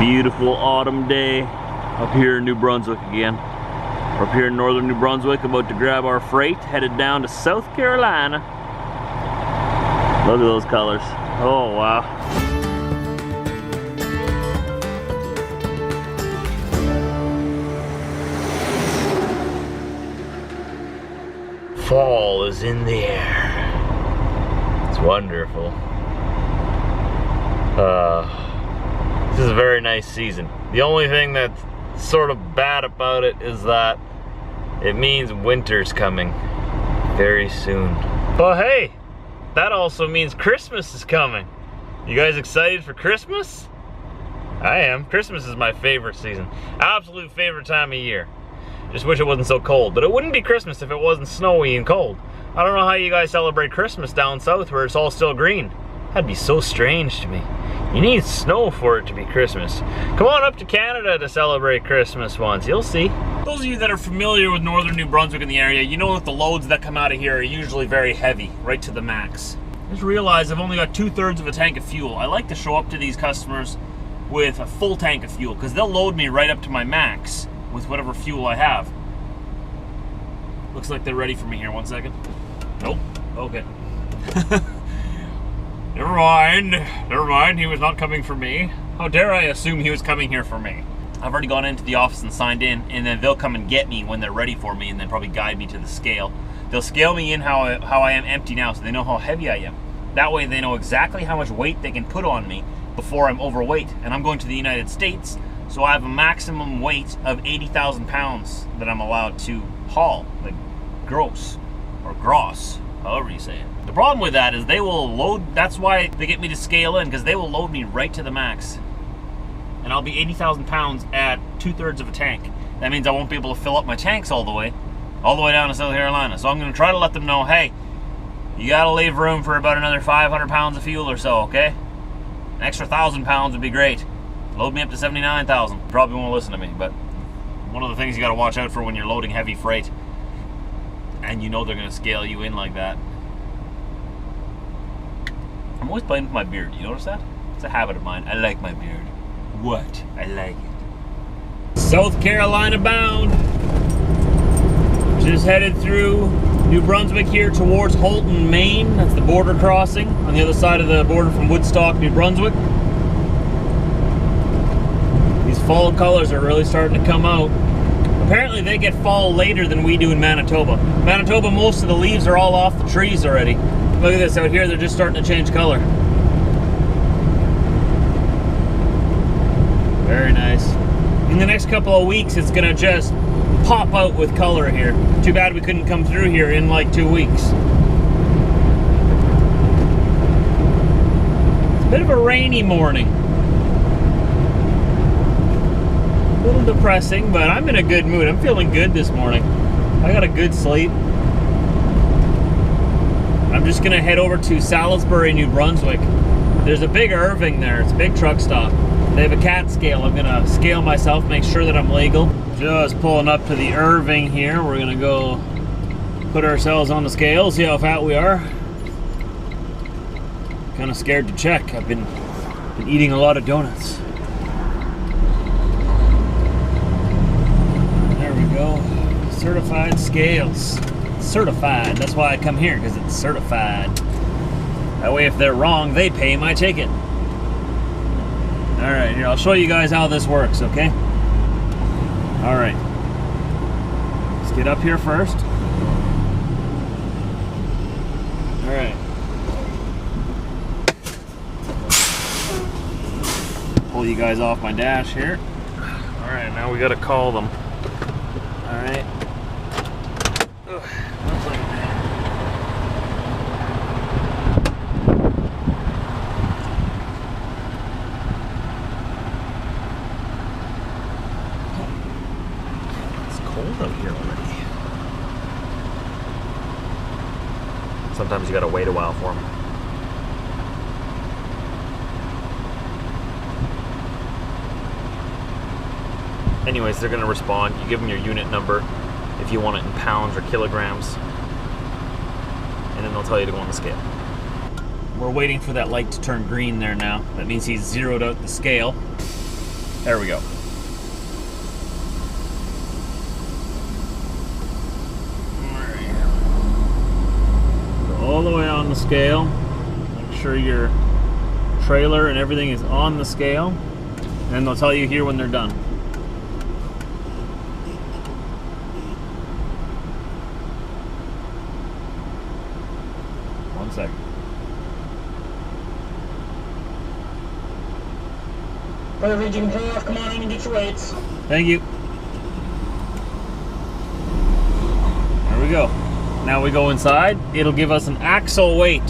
Beautiful autumn day up here in New Brunswick again. We're up here in northern New Brunswick, about to grab our freight, headed down to South Carolina. Look at those colors. Oh wow. Fall is in the air. It's wonderful. This is a very nice season. The only thing that's sort of bad about it is that it means winter's coming very soon. Well, hey, that also means Christmas is coming. You guys excited for Christmas? I am. Christmas is my favorite season. Absolute favorite time of year. Just wish it wasn't so cold. But it wouldn't be Christmas if it wasn't snowy and cold. I don't know how you guys celebrate Christmas down south where it's all still green. That'd be so strange to me. You need snow for it to be Christmas. Come on up to Canada to celebrate Christmas once, you'll see. Those of you that are familiar with northern New Brunswick in the area, you know that the loads that come out of here are usually very heavy, right to the max. Just realize I've only got 2/3 of a tank of fuel. I like to show up to these customers with a full tank of fuel because they'll load me right up to my max with whatever fuel I have. Looks like they're ready for me here. 1 second. Nope. Okay. Never mind, he was not coming for me. How dare I assume he was coming here for me? I've already gone into the office and signed in, and then they'll come and get me when they're ready for me and then probably guide me to the scale. They'll scale me in how I am empty now so they know how heavy I am. That way they know exactly how much weight they can put on me before I'm overweight. And I'm going to the United States, so I have a maximum weight of 80,000 pounds that I'm allowed to haul, like gross or gross, however you say it. The problem with that is they will load, that's why they get me to scale in, because they will load me right to the max. And I'll be 80,000 pounds at 2/3 of a tank. That means I won't be able to fill up my tanks all the way down to South Carolina. So I'm gonna try to let them know, hey, you gotta leave room for about another 500 pounds of fuel or so, okay? An extra 1,000 pounds would be great. Load me up to 79,000. Probably won't listen to me, but one of the things you gotta watch out for when you're loading heavy freight, and you know they're gonna scale you in like that. I'm always playing with my beard. You notice that? It's a habit of mine. I like my beard. What? I like it. South Carolina bound. Just headed through New Brunswick here towards Holton, Maine. That's the border crossing on the other side of the border from Woodstock, New Brunswick. These fall colors are really starting to come out. Apparently they get fall later than we do in Manitoba. Manitoba, most of the leaves are all off the trees already. Look at this out here, they're just starting to change color. Very nice. In the next couple of weeks, it's gonna just pop out with color here. Too bad we couldn't come through here in like 2 weeks. It's a bit of a rainy morning. A little depressing, but I'm in a good mood. I'm feeling good this morning. I got a good sleep. I'm just gonna head over to Salisbury, New Brunswick. There's a big Irving there. It's a big truck stop. They have a cat scale. I'm gonna scale myself, make sure that I'm legal. Just pulling up to the Irving here. We're gonna go put ourselves on the scale, see how fat we are. Kind of scared to check. I've been eating a lot of donuts. There we go. Certified scales. Certified. That's why I come here, because it's certified. That way if they're wrong, they pay my ticket. Alright, here, I'll show you guys how this works, okay? Alright. Let's get up here first. Alright. Pull you guys off my dash here. Alright, now we gotta call them. Alright. Out here already. Sometimes you gotta wait a while for them. Anyways, they're gonna respond. You give them your unit number if you want it in pounds or kilograms, and then they'll tell you to go on the scale. We're waiting for that light to turn green there now. That means he's zeroed out the scale. There we go. All the way on the scale. Make sure your trailer and everything is on the scale. And they'll tell you here when they're done. One second. Perfect, you can pull off. Come on in and get your weights. Thank you. There we go. Now we go inside. It'll give us an axle weight.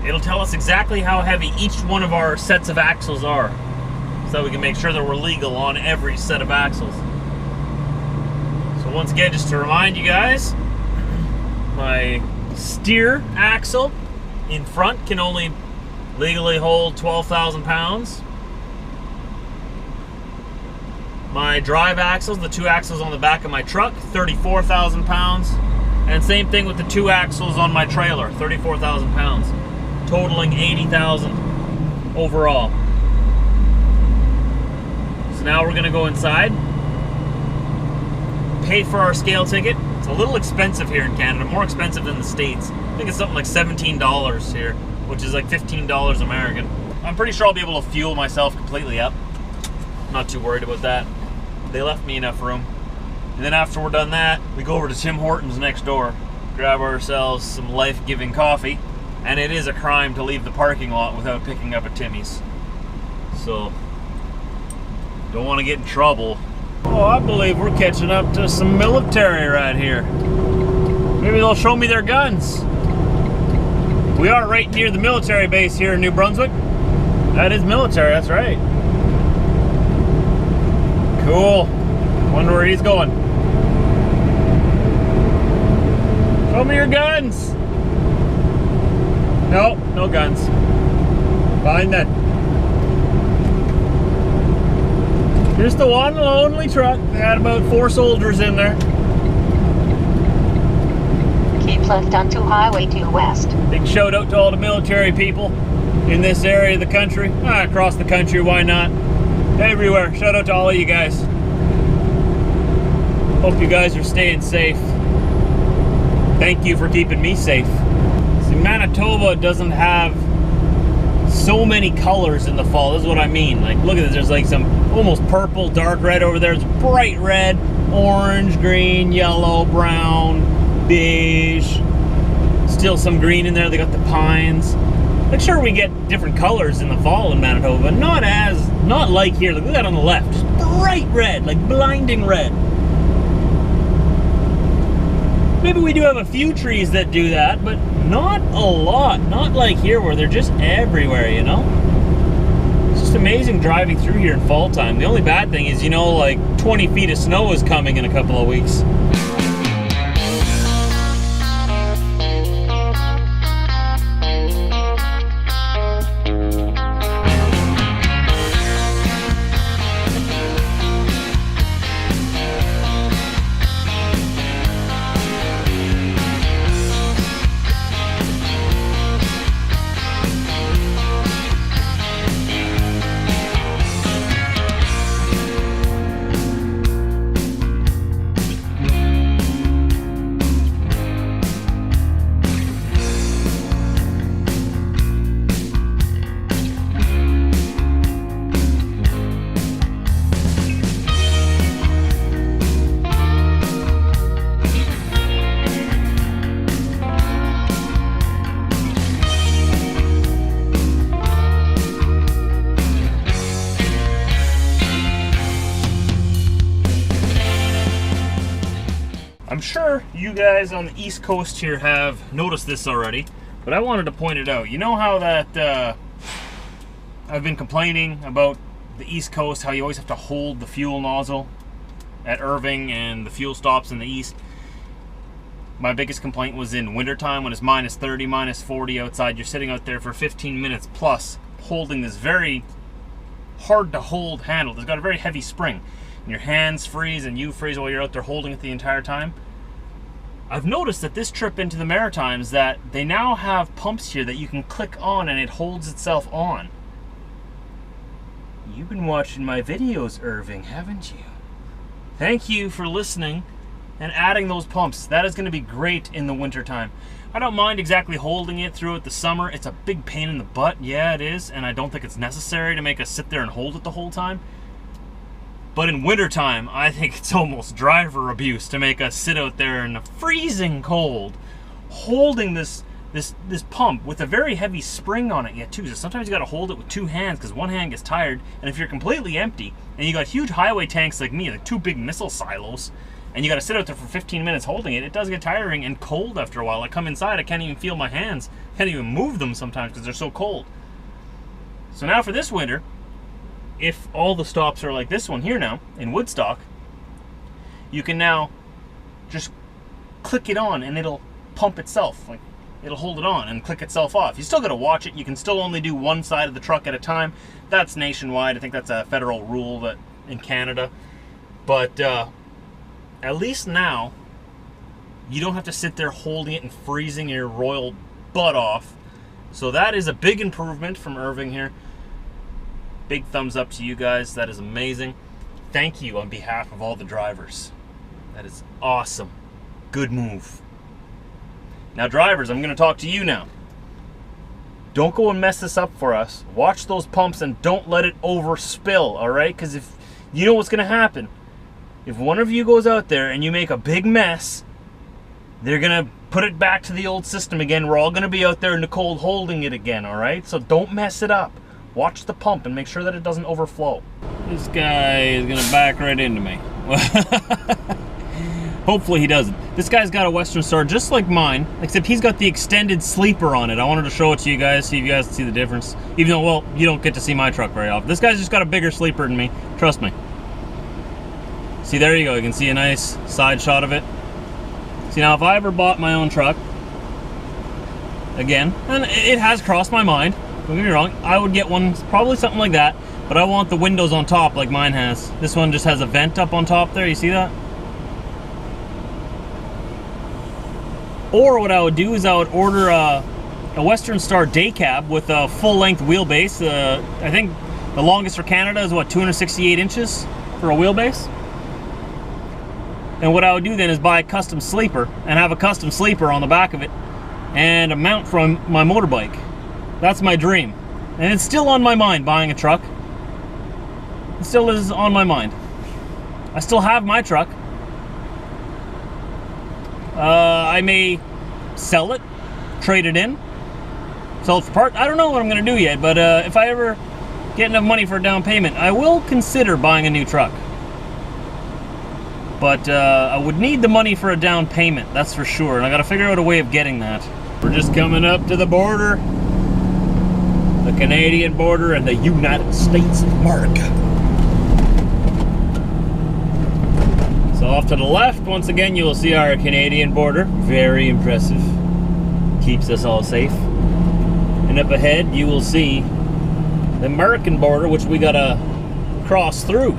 It'll tell us exactly how heavy each one of our sets of axles are, so we can make sure that we're legal on every set of axles. So once again, just to remind you guys, my steer axle in front can only legally hold 12,000 pounds. My drive axles, the two axles on the back of my truck, 34,000 pounds. And same thing with the two axles on my trailer, 34,000 pounds, totaling 80,000 overall. So now we're gonna go inside, pay for our scale ticket. It's a little expensive here in Canada, more expensive than the States. I think it's something like $17 here, which is like $15 American. I'm pretty sure I'll be able to fuel myself completely up. Not too worried about that. They left me enough room. And then after we're done that, we go over to Tim Hortons next door, grab ourselves some life-giving coffee, and it is a crime to leave the parking lot without picking up a Timmy's. So, don't want to get in trouble. Oh, I believe we're catching up to some military right here. Maybe they'll show me their guns. We are right near the military base here in New Brunswick. That is military, that's right. Cool. Wonder where he's going. Show me your guns. No, no guns. Fine then. Here's the one and only truck. They had about 4 soldiers in there. Keep left onto Highway 2 West. Big shout out to all the military people in this area of the country. Across the country, why not? Everywhere. Shout out to all of you guys. Hope you guys are staying safe. Thank you for keeping me safe. See, Manitoba doesn't have so many colors in the fall. This is what I mean. Like, look at this. There's like some almost purple, dark red over there. It's bright red, orange, green, yellow, brown, beige. Still some green in there. They got the pines. Like, sure, we get different colors in the fall in Manitoba, but not like here. Look at that on the left. Just bright red, like blinding red. Maybe we do have a few trees that do that, but not a lot. Not like here where they're just everywhere, you know? It's just amazing driving through here in fall time. The only bad thing is, you know, like 20 feet of snow is coming in a couple of weeks. I'm sure you guys on the East Coast here have noticed this already, but I wanted to point it out. You know how that I've been complaining about the East Coast, how you always have to hold the fuel nozzle at Irving and the fuel stops in the East. My biggest complaint was in wintertime when it's minus 30, minus 40 outside. You're sitting out there for 15 minutes plus holding this very hard to hold handle. It's got a very heavy spring. And your hands freeze and you freeze while you're out there holding it the entire time. I've noticed that this trip into the Maritimes that they now have pumps here that you can click on and it holds itself on. You've been watching my videos, Irving, haven't you? Thank you for listening and adding those pumps. That is going to be great in the wintertime. I don't mind exactly holding it throughout the summer. It's a big pain in the butt. Yeah, it is. And I don't think it's necessary to make us sit there and hold it the whole time. But in wintertime, I think it's almost driver abuse to make us sit out there in the freezing cold holding this pump with a very heavy spring on it yet too. So sometimes you got to hold it with two hands because one hand gets tired. And if you're completely empty and you got huge highway tanks like me, like two big missile silos, and you got to sit out there for 15 minutes holding it, it does get tiring and cold after a while. I come inside, I can't even feel my hands. Can't even move them sometimes because they're so cold. So now for this winter, if all the stops are like this one here now, in Woodstock, you can now just click it on and it'll pump itself. Like, it'll hold it on and click itself off. You still got to watch it. You can still only do one side of the truck at a time. That's nationwide. I think that's a federal rule that in Canada. But at least now, you don't have to sit there holding it and freezing your royal butt off. So that is a big improvement from Irving here. Big thumbs up to you guys. That is amazing. Thank you on behalf of all the drivers. That is awesome. Good move. Now drivers, I'm going to talk to you now. Don't go and mess this up for us. Watch those pumps and don't let it overspill, all right? Because if you know what's going to happen, if one of you goes out there and you make a big mess, they're going to put it back to the old system again. We're all going to be out there in the cold holding it again, all right? So don't mess it up. Watch the pump and make sure that it doesn't overflow. This guy is going to back right into me. Hopefully he doesn't. This guy's got a Western Star just like mine, except he's got the extended sleeper on it. I wanted to show it to you guys, see if you guys can see the difference. Even though, well, you don't get to see my truck very often. This guy's just got a bigger sleeper than me. Trust me. See, there you go. You can see a nice side shot of it. See, now if I ever bought my own truck, again, and it has crossed my mind, don't get me wrong, I would get one, probably something like that, but I want the windows on top like mine has. This one just has a vent up on top there, you see that? Or what I would do is I would order a Western Star day cab with a full-length wheelbase. I think the longest for Canada is what, 268 inches for a wheelbase? And what I would do then is buy a custom sleeper and have a custom sleeper on the back of it and a mount from my motorbike. That's my dream. And it's still on my mind, buying a truck. It still is on my mind. I still have my truck. I may sell it, trade it in, sell it for part. I don't know what I'm going to do yet, but if I ever get enough money for a down payment, I will consider buying a new truck. But I would need the money for a down payment, that's for sure. And I got to figure out a way of getting that. We're just coming up to the border. The Canadian border and the United States of America. So off to the left, once again, you will see our Canadian border. Very impressive. Keeps us all safe. And up ahead, you will see the American border, which we gotta cross through.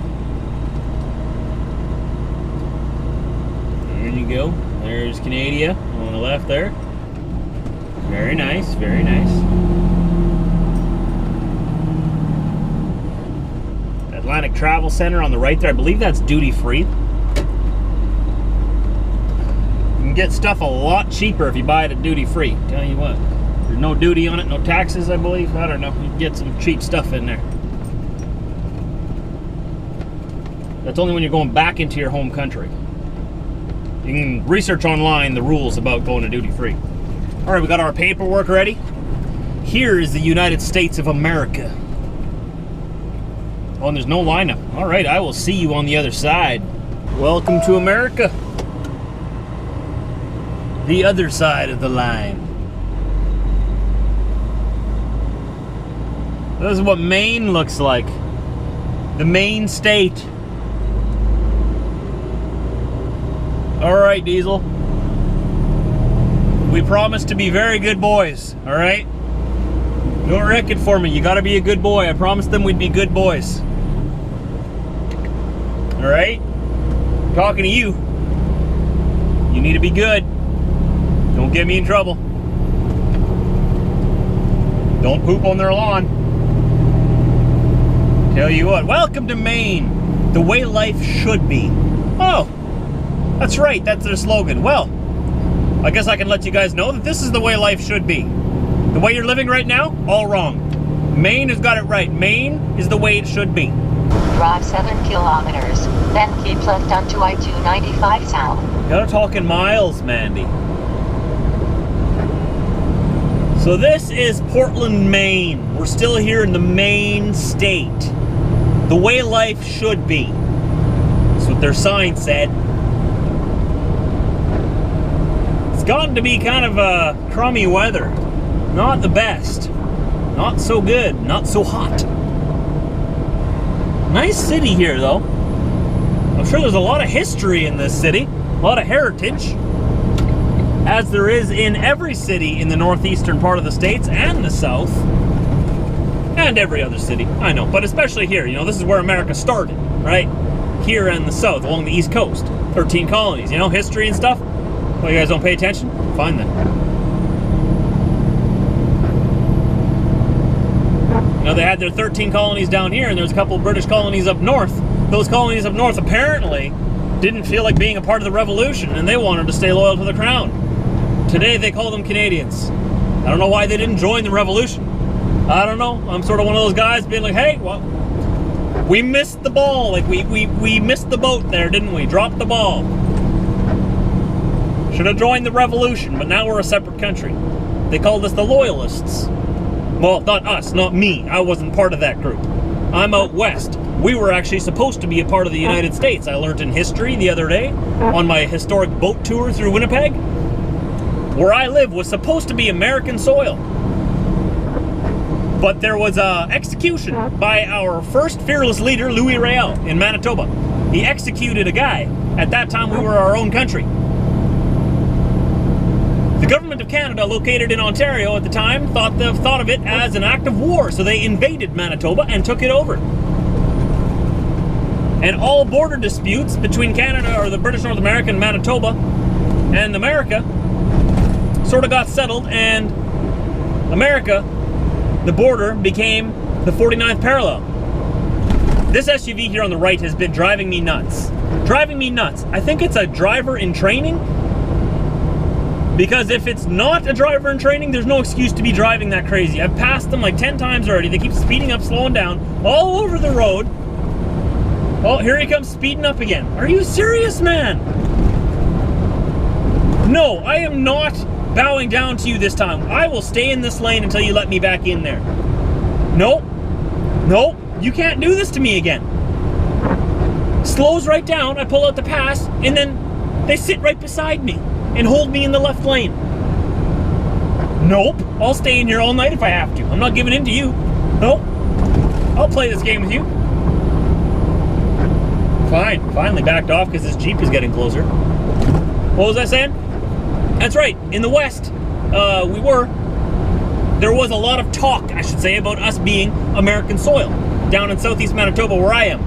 There you go. There's Canada on the left there. Very nice, very nice. Atlantic Travel Center on the right there. I believe that's duty free. You can get stuff a lot cheaper if you buy it at duty free. Tell you what. There's no duty on it, no taxes, I believe. I don't know. You can get some cheap stuff in there. That's only when you're going back into your home country. You can research online the rules about going to duty free. All right, we got our paperwork ready. Here is the United States of America. Oh, and there's no lineup. All right, I will see you on the other side. Welcome to America. The other side of the line. This is what Maine looks like. The Maine state. All right, Diesel. We promise to be very good boys, all right? Don't wreck it for me. You gotta be a good boy. I promised them we'd be good boys. All right? I'm talking to you. You need to be good. Don't get me in trouble. Don't poop on their lawn. Tell you what, welcome to Maine, the way life should be. Oh, that's right, that's their slogan. Well, I guess I can let you guys know that this is the way life should be. The way you're living right now, all wrong. Maine has got it right. Maine is the way it should be. Drive 7 kilometers, then keep left onto I-295 south. You gotta talk in miles, Mandy. So this is Portland, Maine. We're still here in the Maine state. The way life should be. That's what their sign said. It's gotten to be kind of crummy weather. Not the best. Not so good. Not so hot. Nice city here, though. I'm sure there's a lot of history in this city. A lot of heritage. As there is in every city in the northeastern part of the States and the South. And every other city, I know. But especially here, you know, this is where America started, right? Here in the South, along the East Coast. 13 colonies, you know, history and stuff. Well, you guys don't pay attention? Fine then. You know, they had their 13 colonies down here, and there's a couple of British colonies up north. Those colonies up north apparently didn't feel like being a part of the revolution, and they wanted to stay loyal to the crown. Today they call them Canadians. I don't know why they didn't join the revolution. I don't know. I'm sort of one of those guys being like, hey, well, we missed the ball. Like, we missed the boat there, didn't we? Dropped the ball. Should have joined the revolution, but now we're a separate country. They called us the Loyalists. Well, not us, not me. I wasn't part of that group. I'm out west. We were actually supposed to be a part of the United States. I learned in history the other day on my historic boat tour through Winnipeg. Where I live was supposed to be American soil. But there was an execution by our first fearless leader, Louis Riel, in Manitoba. He executed a guy. At that time, we were our own country. The government of Canada, located in Ontario at the time, thought of it as an act of war, so they invaded Manitoba and took it over. And all border disputes between Canada, or the British North America, and Manitoba, and America, sort of got settled, and America, the border, became the 49th parallel. This SUV here on the right has been driving me nuts. Driving me nuts. I think it's a driver in training. Because if it's not a driver in training, there's no excuse to be driving that crazy. I've passed them like 10 times already. They keep speeding up, slowing down, all over the road. Oh, here he comes speeding up again. Are you serious, man? No, I am not bowing down to you this time. I will stay in this lane until you let me back in there. Nope. Nope. You can't do this to me again. Slows right down. I pull out the pass, and then they sit right beside me and hold me in the left lane. Nope. I'll stay in here all night if I have to. I'm not giving in to you. Nope. I'll play this game with you. Fine. Finally backed off because this Jeep is getting closer. What was I saying? That's right. In the West, there was a lot of talk, I should say, about us being American soil down in southeast Manitoba where I am.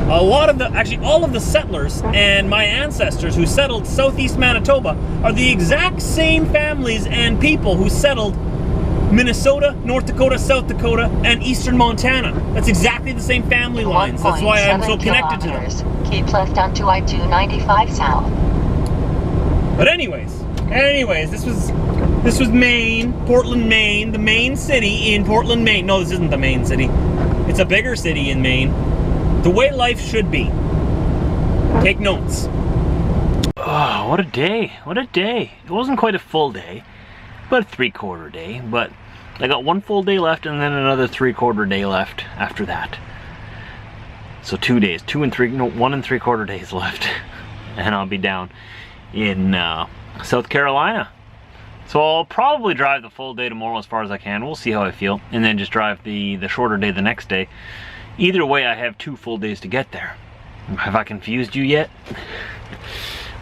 A lot of actually all of the settlers and my ancestors who settled southeast Manitoba are the exact same families and people who settled Minnesota, North Dakota, South Dakota, and eastern Montana. That's exactly the same family lines. That's why I'm so connected to them. Keep left onto I-295 south. But anyways, this was Maine, Portland, Maine, the main city in Portland, Maine. No, this isn't the main city. It's a bigger city in Maine. The way life should be. Take notes. Oh, what a day. What a day. It wasn't quite a full day, but a 3/4 day. But I got one full day left and then another 3/4 day left after that. So 2 days. 1 3/4 days left. And I'll be down in South Carolina. So I'll probably drive the full day tomorrow as far as I can. We'll see how I feel. And then just drive the shorter day the next day. Either way, I have 2 full days to get there. Have I confused you yet?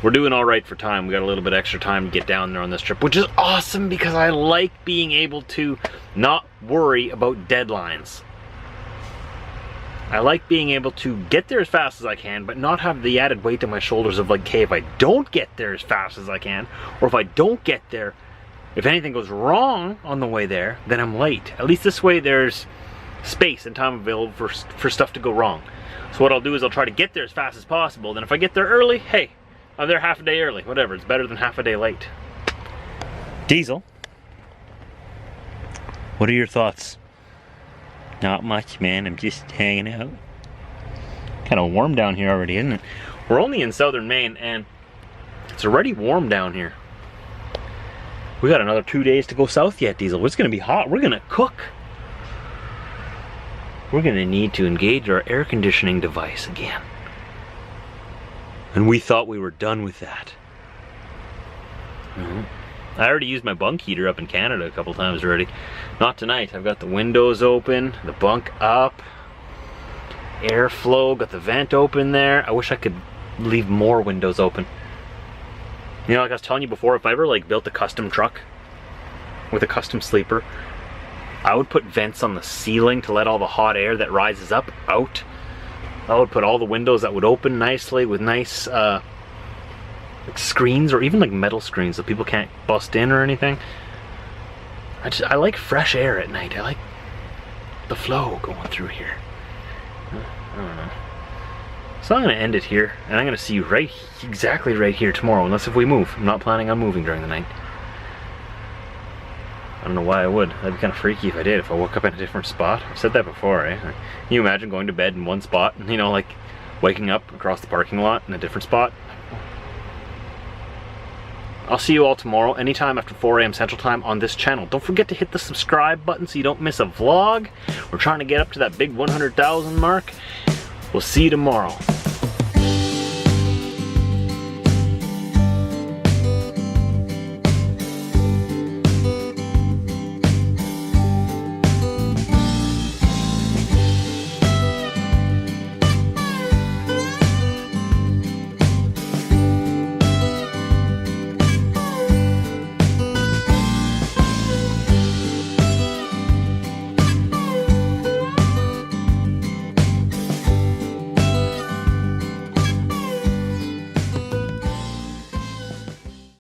We're doing all right for time. We got a little bit extra time to get down there on this trip, which is awesome because I like being able to not worry about deadlines. I like being able to get there as fast as I can, but not have the added weight on my shoulders of like, okay, if I don't get there as fast as I can, or if I don't get there, if anything goes wrong on the way there, then I'm late. At least this way there's space and time available for stuff to go wrong. So what I'll do is I'll try to get there as fast as possible. Then if I get there early, hey, I'm there half a day early. Whatever, it's better than half a day late. Diesel, what are your thoughts? Not much, man. I'm just hanging out. Kind of warm down here already, isn't it? We're only in southern Maine, and it's already warm down here. We got another 2 days to go south yet, Diesel. It's gonna be hot. We're gonna cook. We're gonna need to engage our air conditioning device again. And we thought we were done with that. I already used my bunk heater up in Canada a couple times already. Not tonight. I've got the windows open, the bunk up, airflow, got the vent open there. I wish I could leave more windows open. You know, like I was telling you before, if I ever like built a custom truck with a custom sleeper, I would put vents on the ceiling to let all the hot air that rises up out. I would put all the windows that would open nicely with nice like screens, or even like metal screens so people can't bust in or anything. I like fresh air at night. I like the flow going through here. I don't know. So I'm going to end it here, and I'm going to see you exactly right here tomorrow, unless if we move. I'm not planning on moving during the night. I don't know why I would. That'd be kind of freaky if I did, if I woke up in a different spot. I've said that before, eh? Can you imagine going to bed in one spot, and, you know, like waking up across the parking lot in a different spot? I'll see you all tomorrow, anytime after 4 a.m. Central Time on this channel. Don't forget to hit the subscribe button so you don't miss a vlog. We're trying to get up to that big 100,000 mark. We'll see you tomorrow.